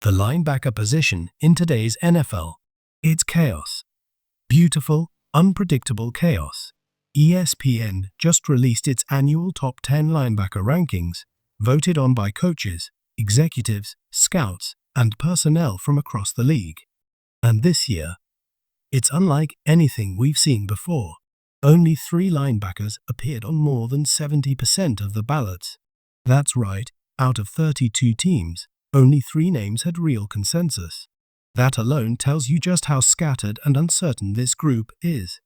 The linebacker position in today's NFL. It's chaos. Beautiful, unpredictable chaos. ESPN just released its annual top 10 linebacker rankings, voted on by coaches, executives, scouts, and personnel from across the league. And this year, it's unlike anything we've seen before. Only 3 linebackers appeared on more than 70% of the ballots. That's right, out of 32 teams, only 3 names had real consensus. That alone tells you just how scattered and uncertain this group is.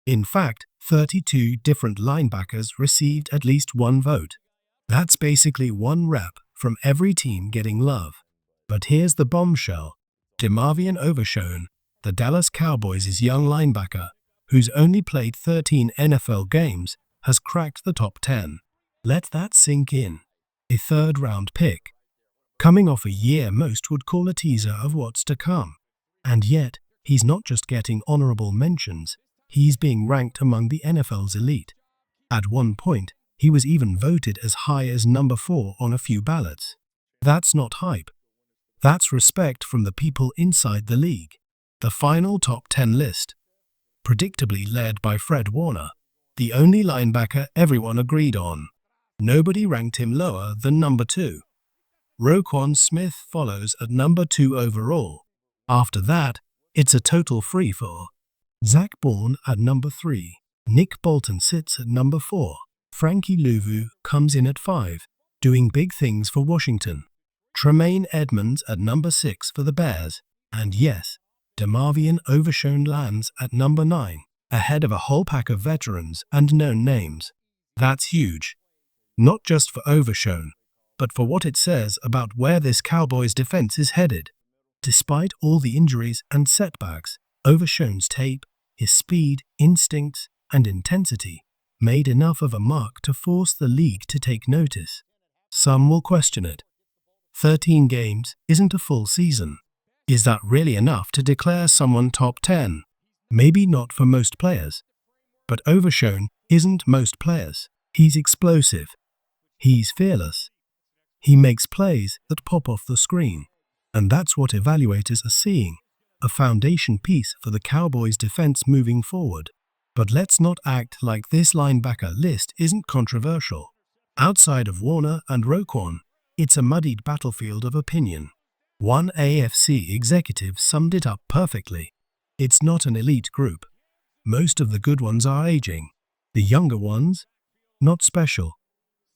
In fact, 32 different linebackers received at least 1 vote. That's basically 1 rep from every team getting love. But here's the bombshell. Demian Overshon, the Dallas Cowboys' young linebacker, who's only played 13 NFL games, has cracked the top 10. Let that sink in. A 3rd-round pick, coming off a year most would call a teaser of what's to come. And yet, he's not just getting honorable mentions, he's being ranked among the NFL's elite. At one point, he was even voted as high as number 4 on a few ballots. That's not hype. That's respect from the people inside the league. The final top 10 list, predictably led by Fred Warner, the only linebacker everyone agreed on. Nobody ranked him lower than number 2. Roquan Smith follows at number 2 overall. After that, it's a total free-for-all. Zach Bourne at number 3. Nick Bolton sits at number 4. Frankie Louvu comes in at 5, doing big things for Washington. Tremaine Edmonds at number 6 for the Bears. And yes, Demarvion Overshon lands at number 9, ahead of a whole pack of veterans and known names. That's huge. Not just for Overshon, but for what it says about where this Cowboys defense is headed. Despite all the injuries and setbacks, Overshon's tape, his speed, instincts, and intensity made enough of a mark to force the league to take notice. Some will question it. 13 games isn't a full season. Is that really enough to declare someone top 10? Maybe not for most players. But Overshon isn't most players. He's explosive. He's fearless. He makes plays that pop off the screen. And that's what evaluators are seeing, a foundation piece for the Cowboys' defense moving forward. But let's not act like this linebacker list isn't controversial. Outside of Warner and Roquan, it's a muddied battlefield of opinion. One AFC executive summed it up perfectly. It's not an elite group. Most of the good ones are aging. The younger ones, not special.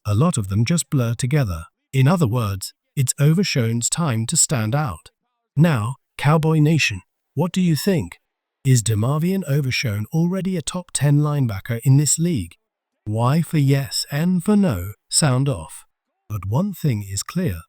A lot of them just blur together. In other words, it's Overshon's time to stand out. Now, Cowboy Nation, what do you think? Is Demian Overshon already a top 10 linebacker in this league? Y for yes, N for no, sound off. But one thing is clear.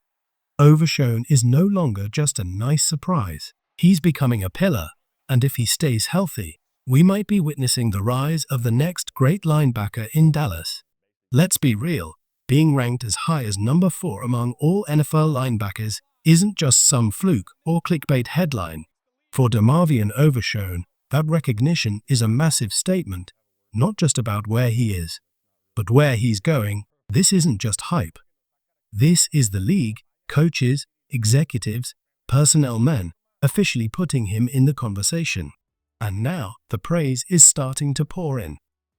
Overshon is no longer just a nice surprise. He's becoming a pillar, and if he stays healthy, we might be witnessing the rise of the next great linebacker in Dallas. Let's be real. Being ranked as high as number 4 among all NFL linebackers isn't just some fluke or clickbait headline. For Demian Overshon, that recognition is a massive statement, not just about where he is, but where he's going. This isn't just hype. This is the league, coaches, executives, personnel men, officially putting him in the conversation. And now, the praise is starting to pour in.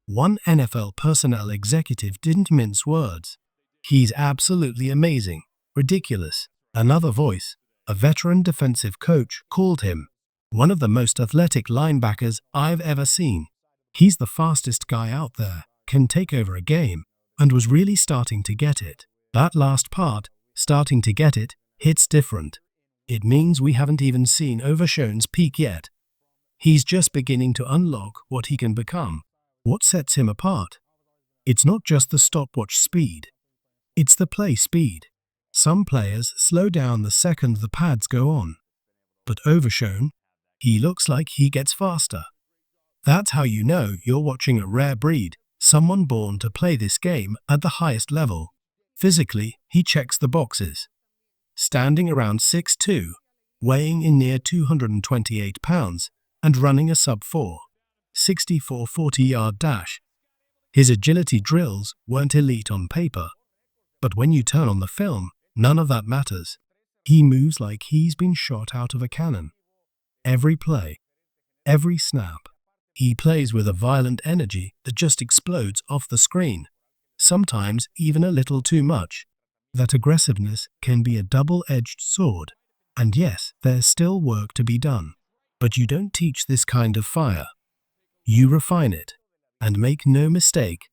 One NFL personnel executive didn't mince words. He's absolutely amazing, ridiculous. Another voice, a veteran defensive coach, called him one of the most athletic linebackers I've ever seen. He's the fastest guy out there, can take over a game, and was really starting to get it. That last part, starting to get it, hits different. It means we haven't even seen Overshon's peak yet. He's just beginning to unlock what he can become. What sets him apart? It's not just the stopwatch speed. It's the play speed. Some players slow down the second the pads go on. But Overshon, he looks like he gets faster. That's how you know you're watching a rare breed, someone born to play this game at the highest level. Physically, he checks the boxes. Standing around 6'2", weighing in near 228 pounds, and running a sub-4, 64 40-yard dash. His agility drills weren't elite on paper. But when you turn on the film, none of that matters. He moves like he's been shot out of a cannon. Every play, every snap. He plays with a violent energy that just explodes off the screen. Sometimes even a little too much. That aggressiveness can be a double-edged sword. And yes, there's still work to be done. But you don't teach this kind of fire. You refine it. And make no mistake,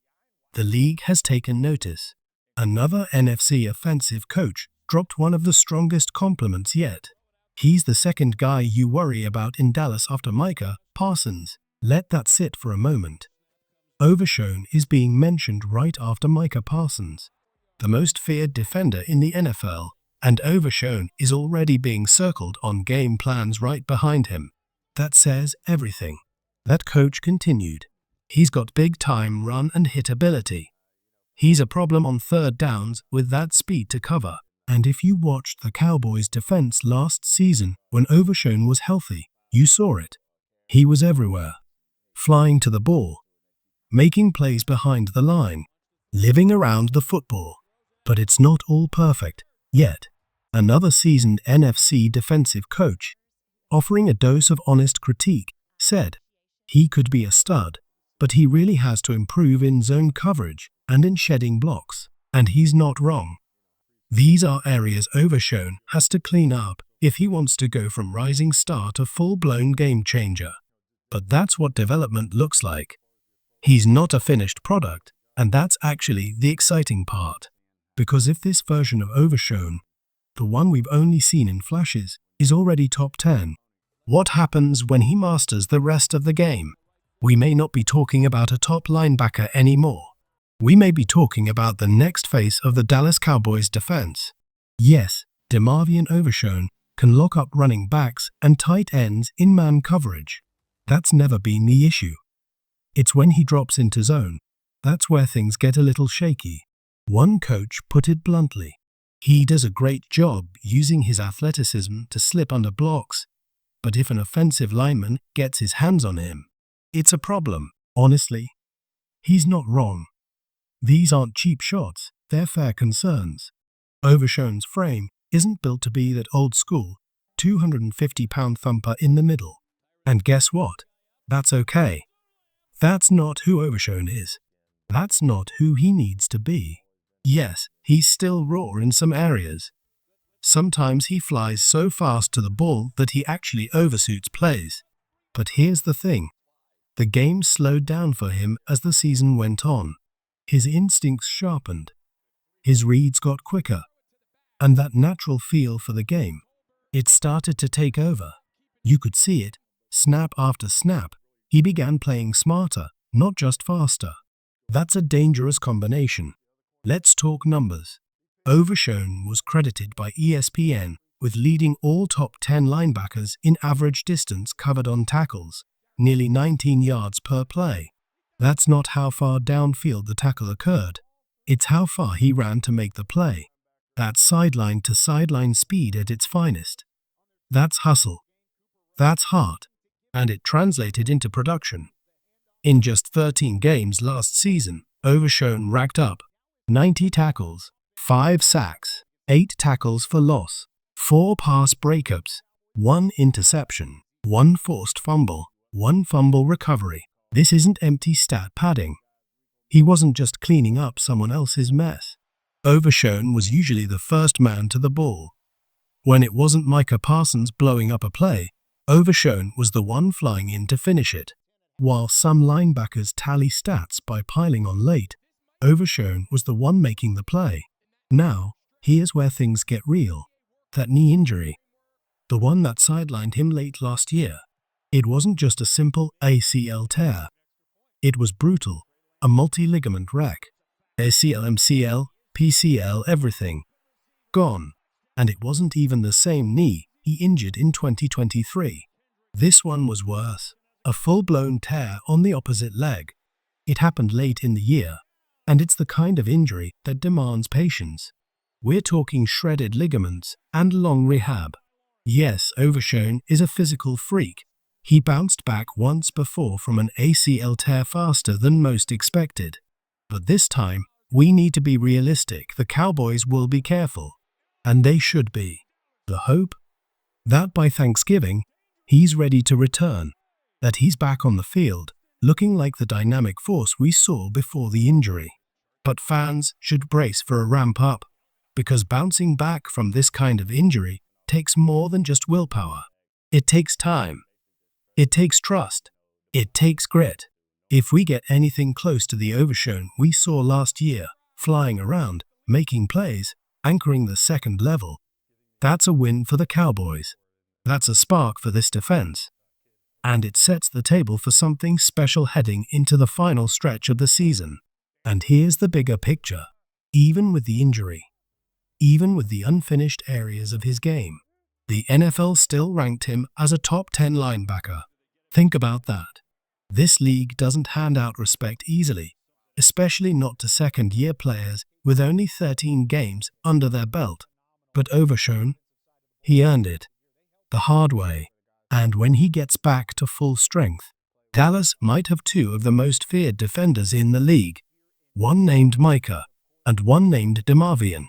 the league has taken notice. Another NFC offensive coach dropped one of the strongest compliments yet. He's the second guy you worry about in Dallas after Micah Parsons. Let that sit for a moment. Overshon is being mentioned right after Micah Parsons, the most feared defender in the NFL, and Overshon is already being circled on game plans right behind him. That says everything. That coach continued. He's got big-time run and hit ability. He's a problem on third downs with that speed to cover. And if you watched the Cowboys' defense last season when Overshon was healthy, you saw it. He was everywhere. Flying to the ball. Making plays behind the line. Living around the football. But it's not all perfect, yet. Another seasoned NFC defensive coach, offering a dose of honest critique, said, he could be a stud, but he really has to improve in zone coverage and in shedding blocks, and he's not wrong. These are areas Overshon has to clean up if he wants to go from rising star to full-blown game changer. But that's what development looks like. He's not a finished product, and that's actually the exciting part. Because if this version of Overshon, the one we've only seen in flashes, is already top 10, what happens when he masters the rest of the game? We may not be talking about a top linebacker anymore. We may be talking about the next face of the Dallas Cowboys defense. Yes, DeMarvion Overshon can lock up running backs and tight ends in man coverage. That's never been the issue. It's when he drops into zone, that's where things get a little shaky. One coach put it bluntly. He does a great job using his athleticism to slip under blocks, but if an offensive lineman gets his hands on him, it's a problem. Honestly, he's not wrong. These aren't cheap shots, they're fair concerns. Overshon's frame isn't built to be that old-school, 250-pound thumper in the middle. And guess what? That's okay. That's not who Overshon is. That's not who he needs to be. Yes, he's still raw in some areas. Sometimes he flies so fast to the ball that he actually overshoots plays. But here's the thing. The game slowed down for him as the season went on. His instincts sharpened. His reads got quicker. And that natural feel for the game, it started to take over. You could see it, snap after snap. He began playing smarter, not just faster. That's a dangerous combination. Let's talk numbers. Overshon was credited by ESPN with leading all top 10 linebackers in average distance covered on tackles, nearly 19 yards per play. That's not how far downfield the tackle occurred. It's how far he ran to make the play. That's sideline-to-sideline speed at its finest. That's hustle. That's heart. And it translated into production. In just 13 games last season, Overshon racked up 90 tackles, 5 sacks, 8 tackles for loss, 4 pass breakups, 1 interception, 1 forced fumble, 1 fumble recovery. This isn't empty stat padding. He wasn't just cleaning up someone else's mess. Overshon was usually the first man to the ball. When it wasn't Micah Parsons blowing up a play, Overshon was the one flying in to finish it. While some linebackers tally stats by piling on late, Overshon was the one making the play. Now, here's where things get real. That knee injury, the one that sidelined him late last year, it wasn't just a simple ACL tear. It was brutal, a multi-ligament wreck. ACL, MCL, PCL, everything. Gone. And it wasn't even the same knee he injured in 2023. This one was worse. A full-blown tear on the opposite leg. It happened late in the year, and it's the kind of injury that demands patience. We're talking shredded ligaments and long rehab. Yes, Overshon is a physical freak. He bounced back once before from an ACL tear faster than most expected. But this time, we need to be realistic. The Cowboys will be careful. And they should be. The hope? That by Thanksgiving, he's ready to return, that he's back on the field, looking like the dynamic force we saw before the injury. But fans should brace for a ramp up, because bouncing back from this kind of injury takes more than just willpower. It takes time. It takes trust. It takes grit. If we get anything close to the Overshon we saw last year, flying around, making plays, anchoring the second level, that's a win for the Cowboys. That's a spark for this defense. And it sets the table for something special heading into the final stretch of the season. And here's the bigger picture. Even with the injury, even with the unfinished areas of his game, the NFL still ranked him as a top 10 linebacker. Think about that. This league doesn't hand out respect easily, especially not to second-year players with only 13 games under their belt. But Overshon, he earned it. The hard way. And when he gets back to full strength, Dallas might have two of the most feared defenders in the league. One named Micah, and one named Demarvion.